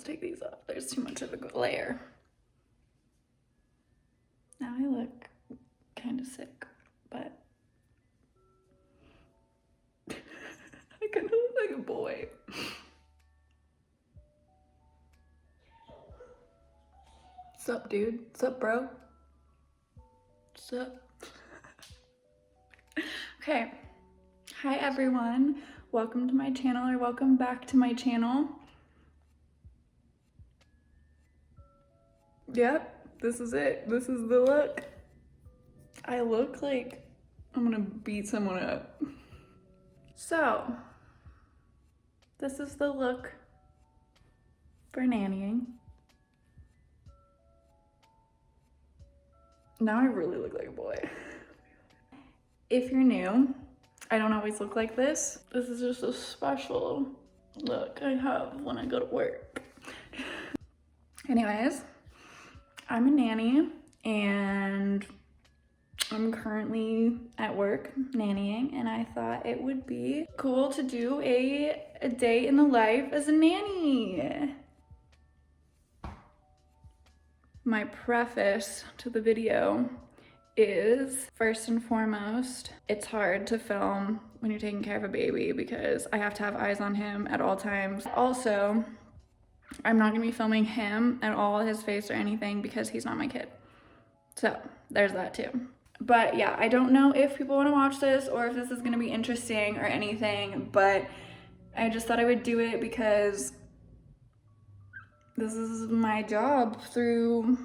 take these off. There's too much of a glare. Now I look kind of sick, but I kind of look like a boy. Sup, dude? Sup, bro? Sup? Okay. Hi, everyone. Welcome to my channel, or welcome back to my channel. Yep, this is it. This is the look. I look like I'm gonna beat someone up. So, this is the look for nannying. Now I really look like a boy. If you're new, I don't always look like this. This is just a special look I have when I go to work. Anyways, I'm a nanny and I'm currently at work nannying, and I thought it would be cool to do a day in the life as a nanny. My preface to the video is, first and foremost, it's hard to film when you're taking care of a baby because I have to have eyes on him at all times. Also, I'm not gonna be filming him at all, his face or anything, because he's not my kid. So there's that too. But yeah, I don't know if people want to watch this or if this is gonna be interesting or anything, but I just thought I would do it because this is my job through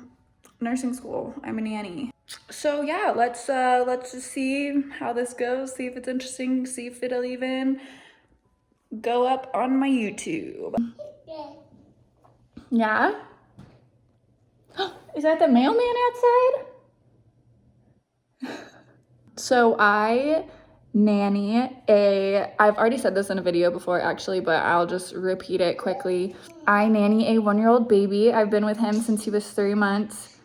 nursing school. I'm a nanny. So yeah, let's just see how this goes, see if it's interesting, see if it'll even go up on my YouTube. Yeah? Is that the mailman outside? So I nanny I've already said this in a video before actually, but I'll just repeat it quickly. I nanny a 1-year-old baby. I've been with him since he was 3 months.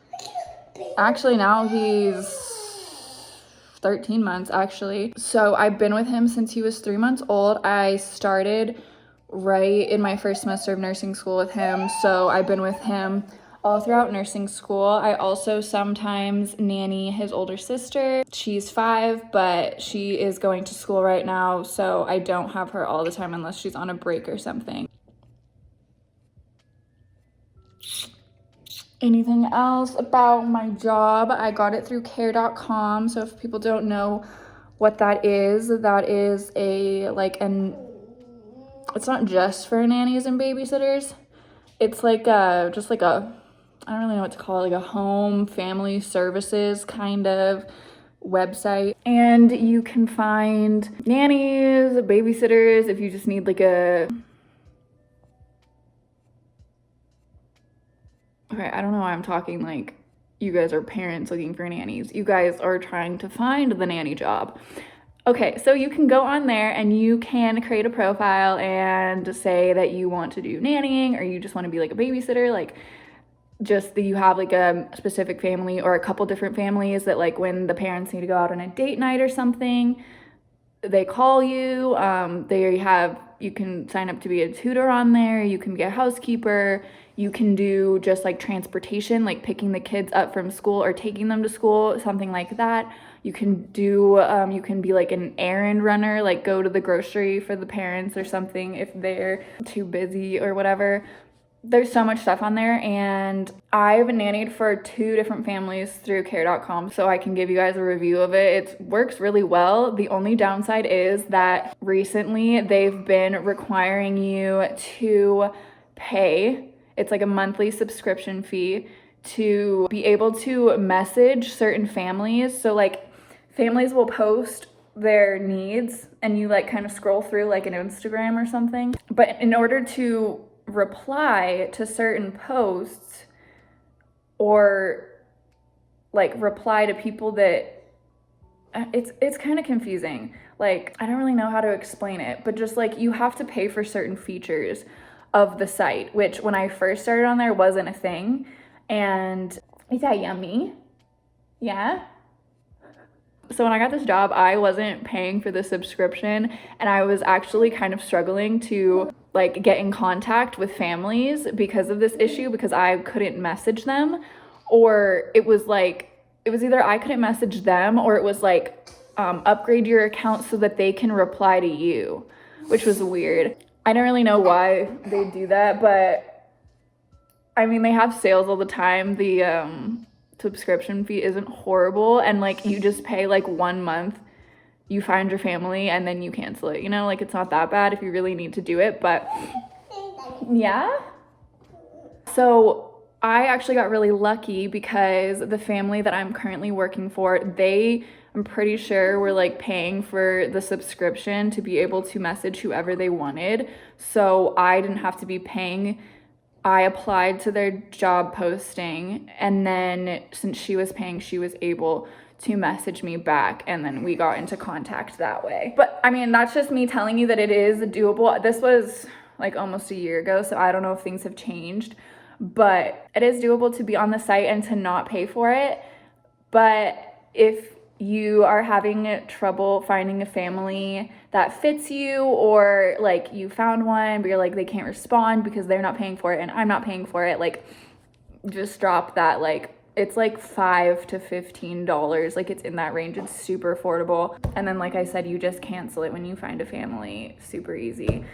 Actually, now he's 13 months actually. So I've been with him since he was 3 months old. I started right in my first semester of nursing school with him. So I've been with him all throughout nursing school. I also sometimes nanny his older sister. She's 5, but she is going to school right now, so I don't have her all the time unless she's on a break or something. Anything else about my job? I got it through care.com. So if people don't know what that is it's not just for nannies and babysitters. It's like just like a, I don't really know what to call it, like a home family services kind of website. And you can find nannies, babysitters, if you just need like a, okay, I don't know why I'm talking like you guys are parents looking for nannies. You guys are trying to find the nanny job. Okay, so you can go on there and you can create a profile and say that you want to do nannying or you just want to be like a babysitter, like just that you have like a specific family or a couple different families that like when the parents need to go out on a date night or something, they call you. You can sign up to be a tutor on there. You can be a housekeeper. You can do just like transportation, like picking the kids up from school or taking them to school, something like that. You can do, you can be like an errand runner, like go to the grocery for the parents or something if they're too busy or whatever. There's so much stuff on there, and I've nannied for 2 different families through care.com, so I can give you guys a review of it. It works really well. The only downside is that recently they've been requiring you to pay. It's like a monthly subscription fee to be able to message certain families. So like families will post their needs and you like kind of scroll through like an Instagram or something. But in order to reply to certain posts or like reply to people that it's kind of confusing. Like I don't really know how to explain it, but just like you have to pay for certain features of the site, which when I first started on there wasn't a thing. And is that yummy? Yeah. So when I got this job, I wasn't paying for the subscription, and I was actually kind of struggling to like get in contact with families because of this issue, because I couldn't message them, or it was either I couldn't message them, or it was like upgrade your account so that they can reply to you, which was weird. I don't really know why they do that, but I mean, they have sales all the time. The subscription fee isn't horrible, and like you just pay like 1 month, you find your family, and then you cancel it, you know, like it's not that bad if you really need to do it. But yeah, so I actually got really lucky because the family that I'm currently working for, I'm pretty sure were like paying for the subscription to be able to message whoever they wanted, so I didn't have to be paying. I applied to their job posting, and then since she was paying, she was able to message me back, and then we got into contact that way. But I mean, that's just me telling you that it is doable. This was like almost a year ago, so I don't know if things have changed, but it is doable to be on the site and to not pay for it. But if you are having trouble finding a family that fits you, or like you found one but you're like they can't respond because they're not paying for it and I'm not paying for it, like just drop that. Like it's like $5 to $15, like it's in that range. It's super affordable, and then like I said, you just cancel it when you find a family. Super easy.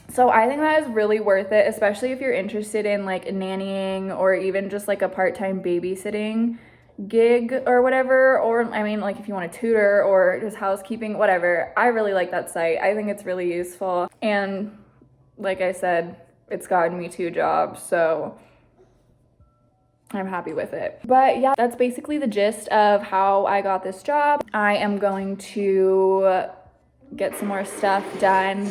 So I think that is really worth it, especially if you're interested in like nannying, or even just like a part-time babysitting gig or whatever, or I mean, like if you want to tutor or just housekeeping, whatever. I really like that site. I think it's really useful, and like I said, it's gotten me 2 jobs, so I'm happy with it. But yeah, that's basically the gist of how I got this job. I am going to get some more stuff done.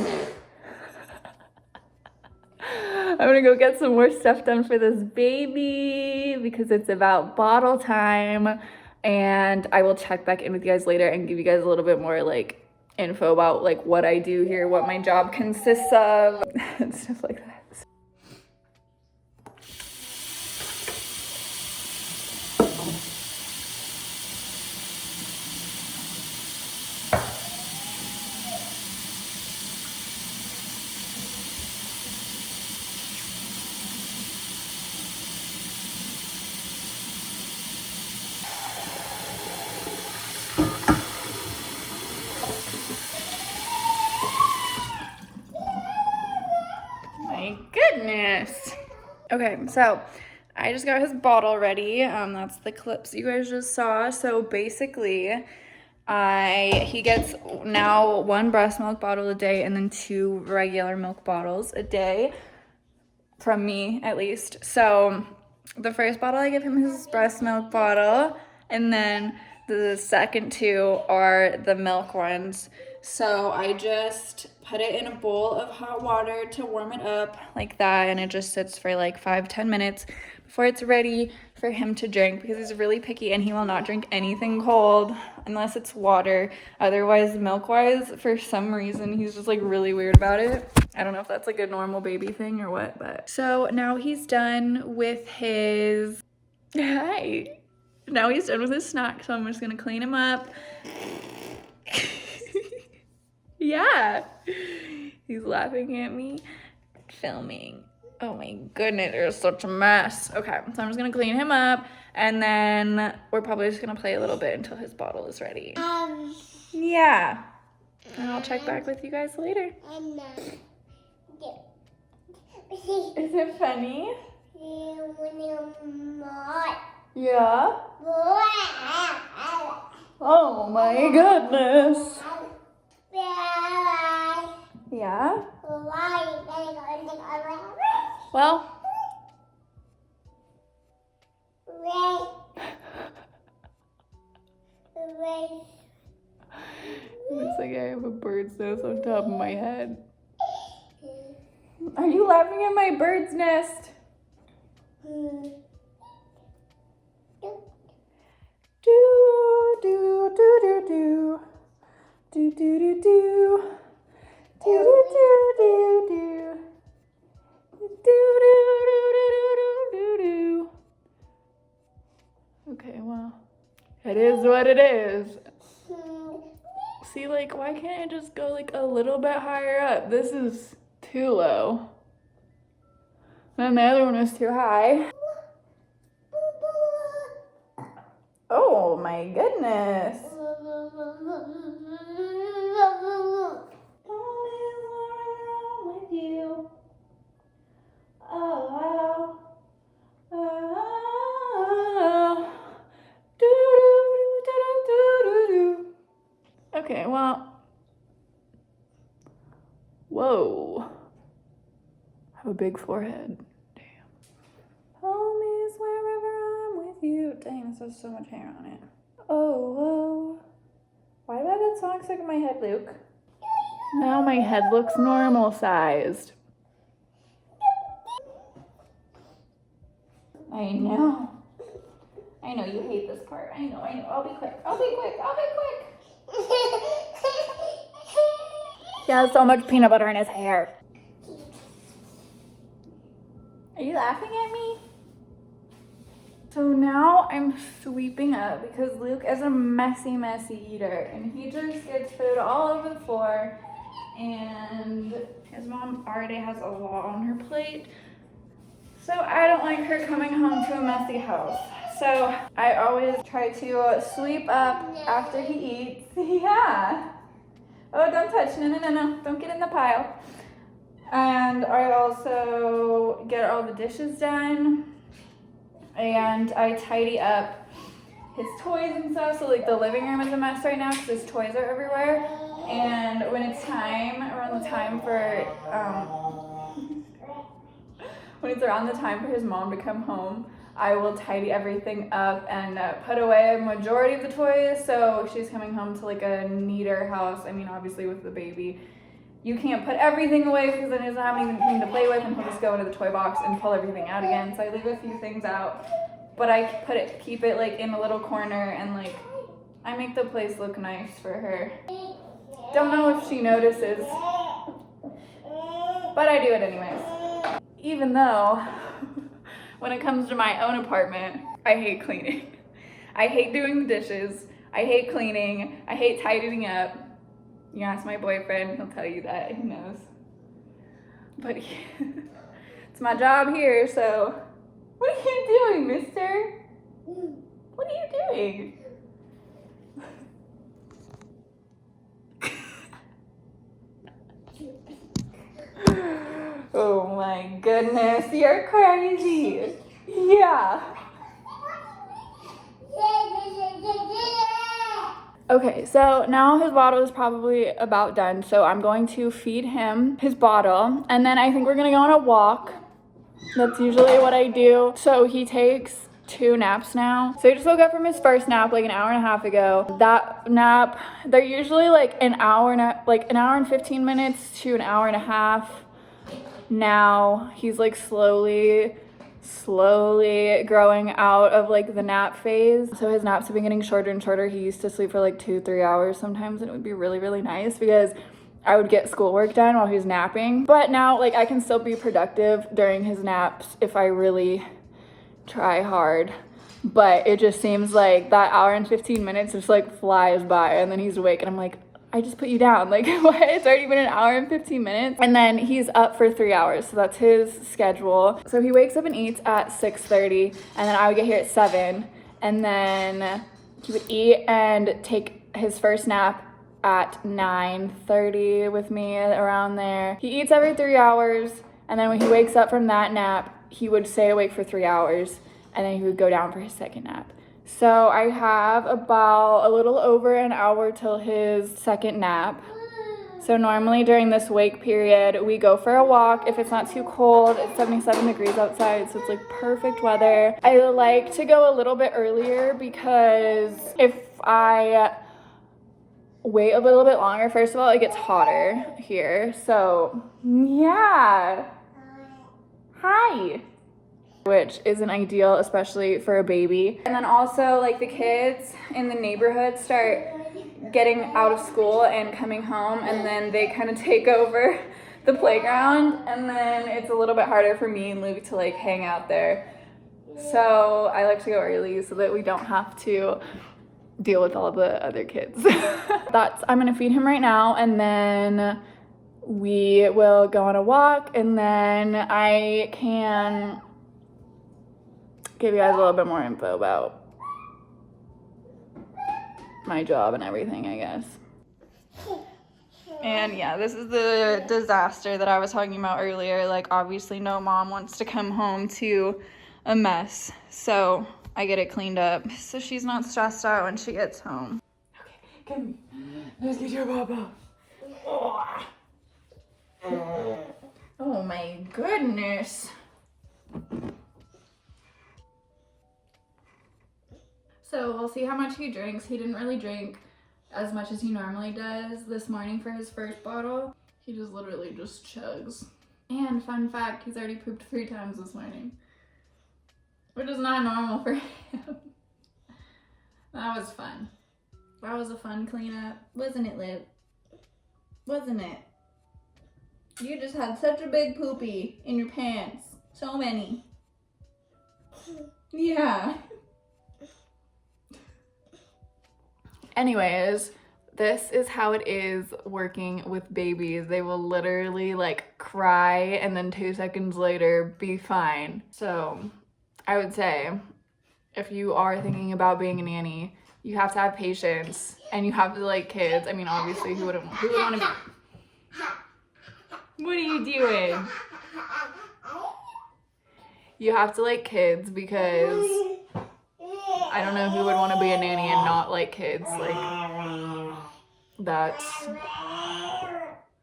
I'm gonna go get some more stuff done for this baby because it's about bottle time, and I will check back in with you guys later and give you guys a little bit more like info about like what I do here, what my job consists of, and stuff like that. My goodness. Okay, so I just got his bottle ready. That's the clips you guys just saw. So basically, he gets now 1 breast milk bottle a day and then 2 regular milk bottles a day from me, at least. So the first bottle I give him his breast milk bottle, and then the second 2 are the milk ones. So I just put it in a bowl of hot water to warm it up like that, and it just sits for like 5-10 minutes before it's ready for him to drink, because he's really picky and he will not drink anything cold unless it's water. Otherwise, milk wise, for some reason he's just like really weird about it. I don't know if that's like a normal baby thing or what, but so now he's done with his hi now he's done with his snack, so I'm just gonna clean him up. Yeah, he's laughing at me filming. Oh my goodness, there's such a mess. Okay, so I'm just gonna clean him up, and then we're probably just gonna play a little bit until his bottle is ready. Yeah, and I'll check back with you guys later. Is it funny? Yeah? Oh my goodness. Yeah? Well. Looks like I have a bird's nest on top of my head. Are you laughing at my bird's nest? Do, do, do, do, do. Do, do, do, do. Do, do, do, do, do. Do, do, do, do, do, do. Okay, well, it is what it is. See, like, why can't I just go like a little bit higher up? This is too low. And the other one was too high. Oh my goodness. With you. Oh, oh, okay, well, whoa, I have a big forehead. Damn. Home is wherever I'm with you. Dang, this has so much hair on it. Oh, whoa. Why do I have that song stuck in my head, Luke? Now my head looks normal sized. I know. I know you hate this part. I know. I'll be quick. He has so much peanut butter in his hair. Are you laughing at me? So now I'm sweeping up because Luke is a messy eater and he just gets food all over the floor, and his mom already has a lot on her plate. So I don't like her coming home to a messy house. So I always try to sweep up after he eats. Yeah. Oh, don't touch. No. Don't get in the pile. And I also get all the dishes done. And I tidy up his toys and stuff. So like the living room is a mess right now because his toys are everywhere. And when it's time, around the time for his mom to come home, I will tidy everything up and put away a majority of the toys. So she's coming home to like a neater house. I mean, obviously with the baby, you can't put everything away because then he doesn't have anything to play with and he'll just go into the toy box and pull everything out again. So I leave a few things out, but I keep it like in a little corner, and like I make the place look nice for her. Don't know if she notices, but I do it anyways. Even though when it comes to my own apartment, I hate cleaning. I hate doing the dishes. I hate cleaning. I hate tidying up. You ask my boyfriend, he'll tell you that, he knows. But it's my job here, so. What are you doing, mister? What are you doing? Oh my goodness, you're crazy. Yeah. Okay, so now his bottle is probably about done, so I'm going to feed him his bottle, and then I think we're gonna go on a walk. That's usually what I do. So he takes 2 naps now. So he just woke up from his first nap like an hour and a half ago. That nap, they're usually like an hour and 15 minutes to an hour and a half. Now he's like slowly growing out of like the nap phase. So his naps have been getting shorter and shorter. He used to sleep for like 2-3 hours sometimes, and it would be really nice because I would get schoolwork done while he was napping. But now like I can still be productive during his naps if I really try hard. But it just seems like that hour and 15 minutes just like flies by, and then he's awake and I'm like, I just put you down. Like, what? It's already been an hour and 15 minutes. And then he's up for 3 hours. So that's his schedule. So he wakes up and eats at 6:30, and then I would get here at 7. And then he would eat and take his first nap at 9:30 with me, around there. He eats every 3 hours. And then when he wakes up from that nap, he would stay awake for 3 hours. And then he would go down for his second nap. So I have about a little over an hour till his second nap. So normally during this wake period, we go for a walk. If it's not too cold, it's 77 degrees outside, so it's like perfect weather. I like to go a little bit earlier because if I wait a little bit longer, first of all, it gets hotter here. So yeah. Hi. Which isn't ideal, especially for a baby. And then also like the kids in the neighborhood start getting out of school and coming home, and then they kind of take over the playground, and then it's a little bit harder for me and Luke to like hang out there. So I like to go early so that we don't have to deal with all the other kids. I'm gonna feed him right now, and then we will go on a walk, and then I can give you guys a little bit more info about my job and everything, I guess. And yeah, this is the disaster that I was talking about earlier. Like, obviously no mom wants to come home to a mess, so I get it cleaned up so she's not stressed out when she gets home. Okay, come. Let's get your papa. Oh my goodness. So we'll see how much he drinks. He didn't really drink as much as he normally does this morning for his first bottle. He just literally just chugs. And fun fact, he's already pooped 3 times this morning, which is not normal for him. That was fun. That was a fun cleanup. Wasn't it, Liv? Wasn't it? You just had such a big poopy in your pants. So many. Yeah. Anyways, this is how it is working with babies. They will literally like cry and then 2 seconds later be fine. So I would say if you are thinking about being a nanny, you have to have patience and you have to like kids. I mean, obviously who would want to be? What are you doing? You have to like kids because I don't know who would want to be a nanny and not like kids. Like, that's,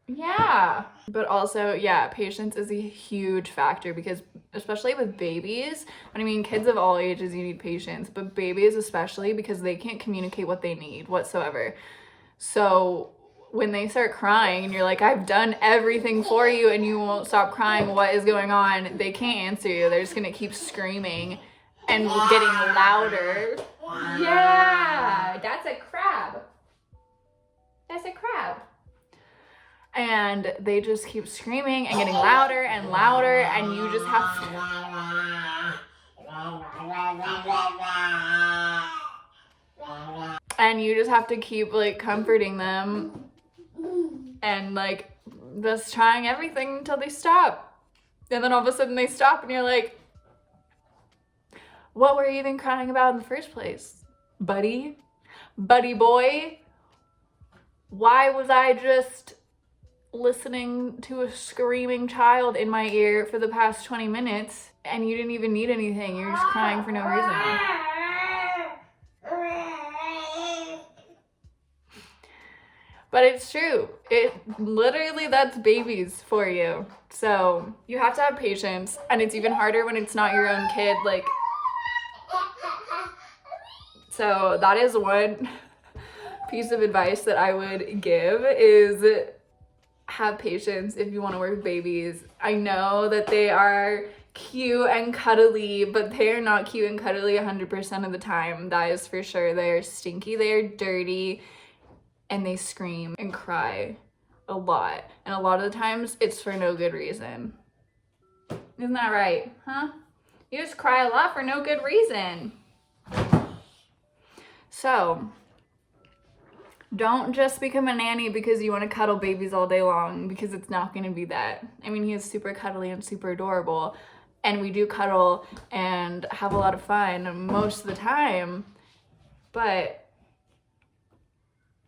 yeah. But also, yeah, patience is a huge factor because especially with babies, and I mean, kids of all ages, you need patience, but babies especially because they can't communicate what they need whatsoever. So when they start crying and you're like, I've done everything for you and you won't stop crying, what is going on? They can't answer you. They're just gonna keep screaming and getting louder. Yeah, that's a crab. That's a crab. And they just keep screaming and getting louder and louder, and you just have to keep like comforting them and like just trying everything until they stop. And then all of a sudden they stop and you're like, what were you even crying about in the first place? Buddy boy? Why was I just listening to a screaming child in my ear for the past 20 minutes and you didn't even need anything? You're just crying for no reason. But it's true. It literally, that's babies for you. So you have to have patience, and it's even harder when it's not your own kid. Like, so that is one piece of advice that I would give is have patience if you want to work with babies. I know that they are cute and cuddly, but they are not cute and cuddly 100% of the time. That is for sure. They are stinky, they are dirty, and they scream and cry a lot. And a lot of the times it's for no good reason. Isn't that right? Huh? You just cry a lot for no good reason. So don't just become a nanny because you want to cuddle babies all day long, because it's not going to be that. I mean, he is super cuddly and super adorable, and we do cuddle and have a lot of fun most of the time, but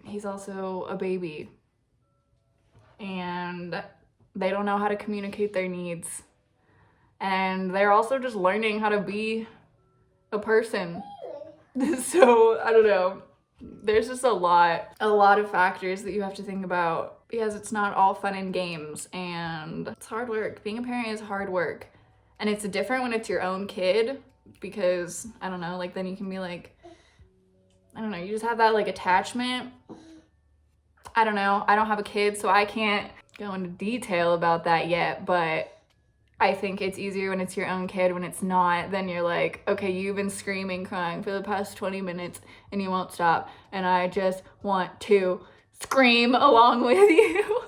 he's also a baby, and they don't know how to communicate their needs, and they're also just learning how to be a person. So I don't know, there's just a lot of factors that you have to think about, because it's not all fun and games, and it's hard work. Being a parent is hard work, and it's different when it's your own kid, because I don't know, like then you can be like, I don't know, you just have that like attachment. I don't know, I don't have a kid, so I can't go into detail about that yet, but I think it's easier when it's your own kid. When it's not, then you're like, okay, you've been screaming, crying for the past 20 minutes and you won't stop, and I just want to scream along with you.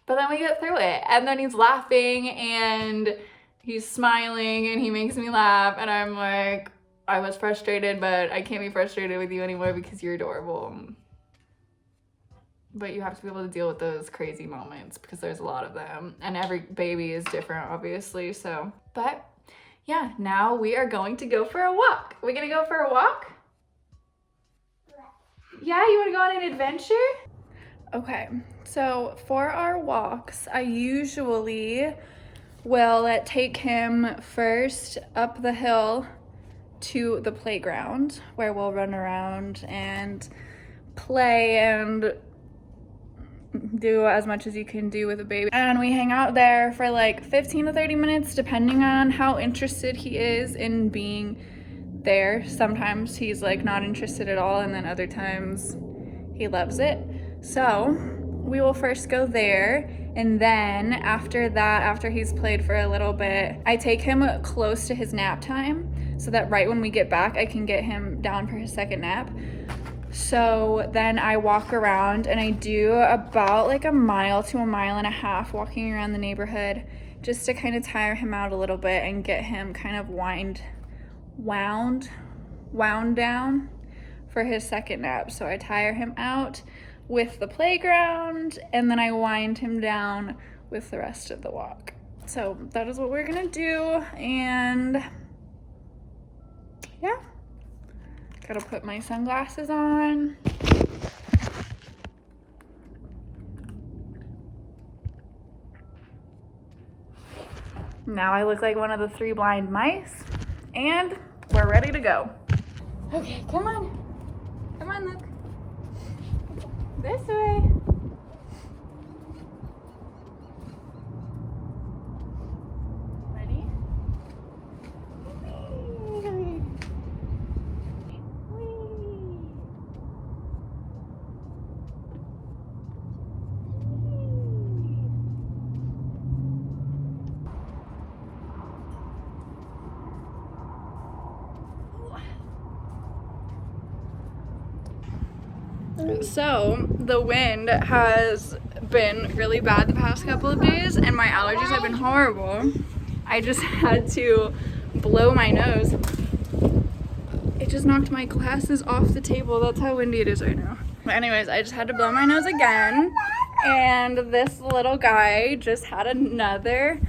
But then we get through it, and then he's laughing and he's smiling and he makes me laugh, and I'm like, I was frustrated, but I can't be frustrated with you anymore because you're adorable. But you have to be able to deal with those crazy moments because there's a lot of them. And every baby is different, obviously, so. But yeah, now we are going to go for a walk. We're gonna go for a walk? Yeah, you wanna go on an adventure? Okay, so for our walks, I usually will take him first up the hill to the playground where we'll run around and play and do as much as you can do with a baby. And we hang out there for like 15 to 30 minutes, depending on how interested he is in being there. Sometimes he's like not interested at all, and then other times he loves it. So we will first go there, and then after that, after he's played for a little bit, I take him close to his nap time so that right when we get back, I can get him down for his second nap. So then I walk around and I do about like a mile to a mile and a half walking around the neighborhood just to kind of tire him out a little bit and get him kind of wound down for his second nap. So I tire him out with the playground and then I wind him down with the rest of the walk. So that is what we're gonna do, and yeah. Gotta put my sunglasses on. Now I look like one of the 3 blind mice, and we're ready to go. Okay, come on. Come on, look. This way. Ready? So the wind has been really bad the past couple of days and my allergies have been horrible. I just had to blow my nose. It just knocked my glasses off the table. That's how windy it is right now. But anyways, I just had to blow my nose again, and this little guy just had another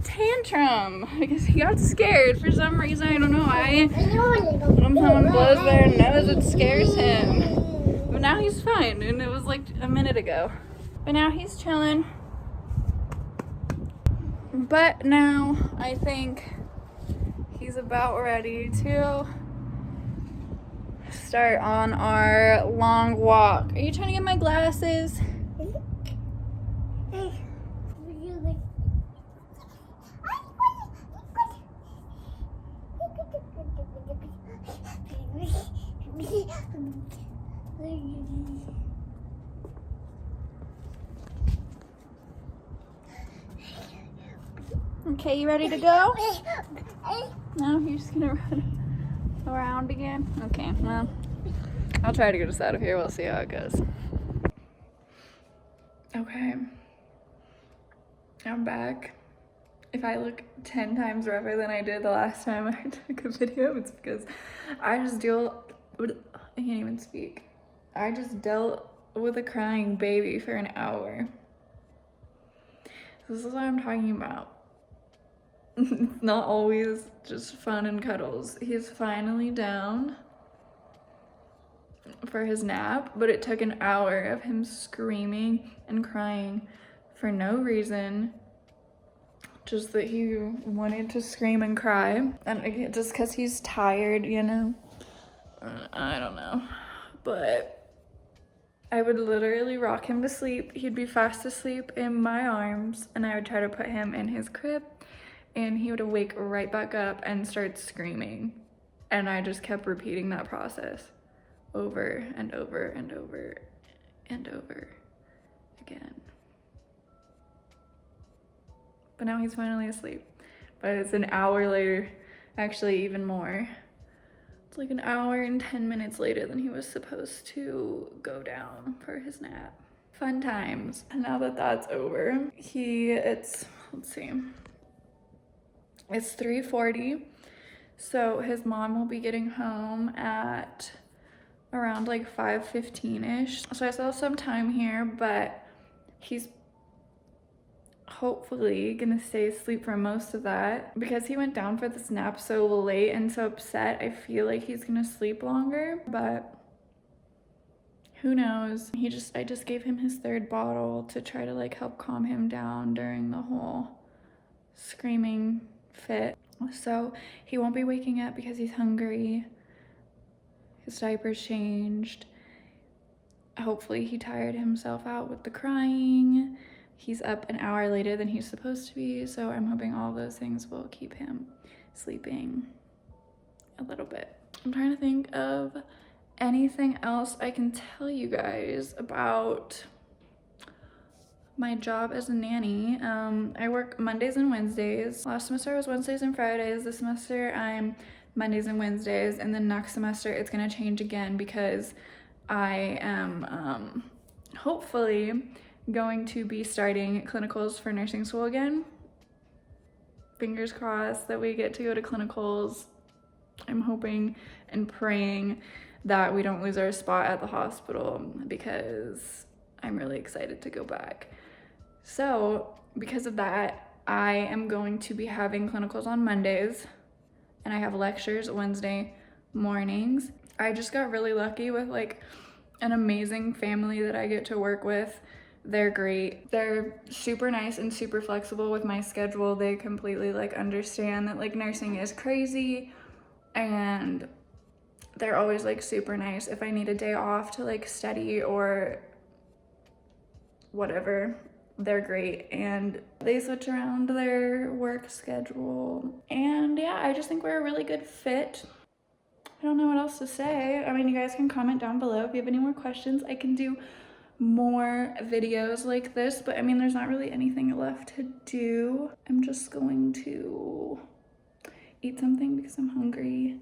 tantrum because he got scared for some reason. I don't know why. When someone blows their nose, it scares him. But now he's fine, and it was like a minute ago. But now he's chilling. But now I think he's about ready to start on our long walk. Are you trying to get my glasses? Okay, you ready to go? No, you're just gonna run around again? Okay, well, I'll try to get us out of here. We'll see how it goes. Okay, I'm back. If I look 10 times rougher than I did the last time I took a video, it's because I can't even speak. I just dealt with a crying baby for an hour. This is what I'm talking about. It's not always just fun and cuddles. He's finally down for his nap, but it took an hour of him screaming and crying for no reason. Just that he wanted to scream and cry, and just because he's tired, you know. I don't know, but I would literally rock him to sleep. He'd be fast asleep in my arms, and I would try to put him in his crib, and he would wake right back up and start screaming. And I just kept repeating that process over and over and over and over again. But now he's finally asleep. But it's an hour later, actually even more. It's like an hour and 10 minutes later than he was supposed to go down for his nap. Fun times. And now that that's over, let's see. It's 3:40. So his mom will be getting home at around like 5:15-ish. So I still have some time here, but he's hopefully gonna stay asleep for most of that. Because he went down for this nap so late and so upset, I feel like he's gonna sleep longer, but who knows. I just gave him his 3rd bottle to try to like help calm him down during the whole screaming fit. So he won't be waking up because he's hungry. His diaper's changed. Hopefully he tired himself out with the crying. He's up an hour later than he's supposed to be, so I'm hoping all those things will keep him sleeping a little bit. I'm trying to think of anything else I can tell you guys about my job as a nanny. I work Mondays and Wednesdays. Last semester I was Wednesdays and Fridays. This semester I'm Mondays and Wednesdays, and then next semester it's gonna change again because I am hopefully going to be starting clinicals for nursing school again. Fingers crossed that we get to go to clinicals. I'm hoping and praying that we don't lose our spot at the hospital because I'm really excited to go back. So because of that, I am going to be having clinicals on Mondays and I have lectures Wednesday mornings. I just got really lucky with like an amazing family that I get to work with. They're great. They're super nice and super flexible with my schedule. They completely like understand that like nursing is crazy, and they're always like super nice. If I need a day off to like study or whatever, they're great, and they switch around their work schedule. And yeah, I just think we're a really good fit. I don't know what else to say. I mean, you guys can comment down below if you have any more questions. I can do more videos like this, but I mean, there's not really anything left to do. I'm just going to eat something because I'm hungry,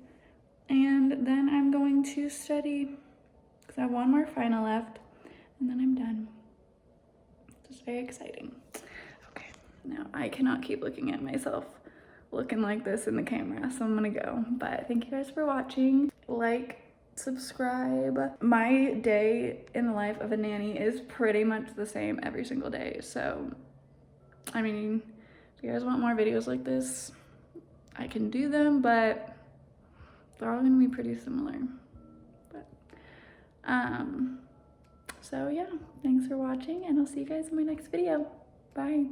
and then I'm going to study because I have one more final left and then I'm done. It's very exciting. Okay, now I cannot keep looking at myself looking like this in the camera, so I'm gonna go. But thank you guys for watching. Like, subscribe. My day in the life of a nanny is pretty much the same every single day, so I mean, if you guys want more videos like this, I can do them, but they're all gonna be pretty similar. But so yeah, thanks for watching, and I'll see you guys in my next video. Bye.